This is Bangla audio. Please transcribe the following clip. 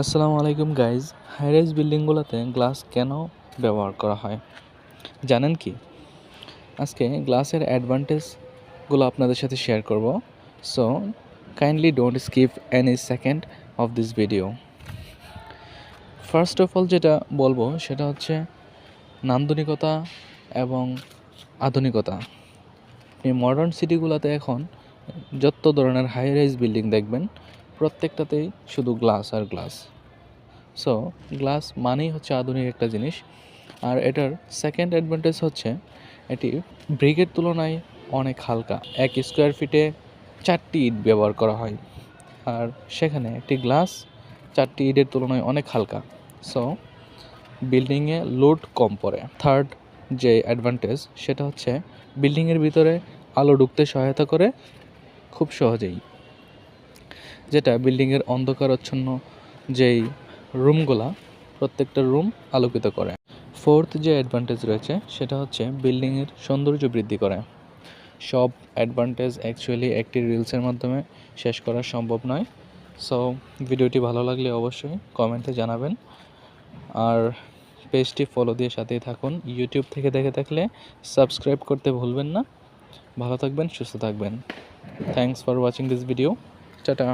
আসসালামু আলাইকুম গাইজ। হাইরাইজ বিল্ডিংগুলোতে গ্লাস কেন ব্যবহার করা হয় জানেন কি? আজকে গ্লাসের অ্যাডভান্টেজগুলো আপনাদের সাথে শেয়ার করব। So kindly don't skip any second of this video. First of all যেটা বলবো সেটা হচ্ছে নান্দনিকতা এবং আধুনিকতা। আপনি মডার্ন সিটিগুলোতে এখন যত ধরনের হাইরাইজ বিল্ডিং দেখবেন প্রত্যেকটাতেই শুধু গ্লাস আর গ্লাস। সো গ্লাস মানেই হচ্ছে আধুনিক একটা জিনিস। আর এটার সেকেন্ড অ্যাডভান্টেজ হচ্ছে এটি ব্রিকের তুলনায় অনেক হালকা। 1 স্কোয়ার ফিটে 4টি ইট ব্যবহার করা হয়, আর সেখানে একটি গ্লাস 4টি ইটের তুলনায় অনেক হালকা। সো বিল্ডিংয়ে লোড কম পড়ে। থার্ড যে অ্যাডভান্টেজ সেটা হচ্ছে বিল্ডিংয়ের ভিতরে আলো ঢুকতে সহায়তা করে খুব সহজেই, যেটা বিল্ডিংয়ের অন্ধকারাচ্ছন্ন যেই রুমগুলা প্রত্যেকটা রুম আলোকিত করে। ফোর্থ যে অ্যাডভান্টেজ রয়েছে সেটা হচ্ছে বিল্ডিংয়ের সৌন্দর্য বৃদ্ধি করে। সব অ্যাডভান্টেজ অ্যাকচুয়ালি একটি রিলসের মাধ্যমে শেষ করা সম্ভব নয়। সো ভিডিওটি ভালো লাগলে অবশ্যই কমেন্টে জানাবেন, আর পেজটি ফলো দিয়ে সাথেই থাকুন। ইউটিউব থেকে দেখে থাকলে সাবস্ক্রাইব করতে ভুলবেন না। ভালো থাকবেন, সুস্থ থাকবেন। Thanks for watching this video. Tata.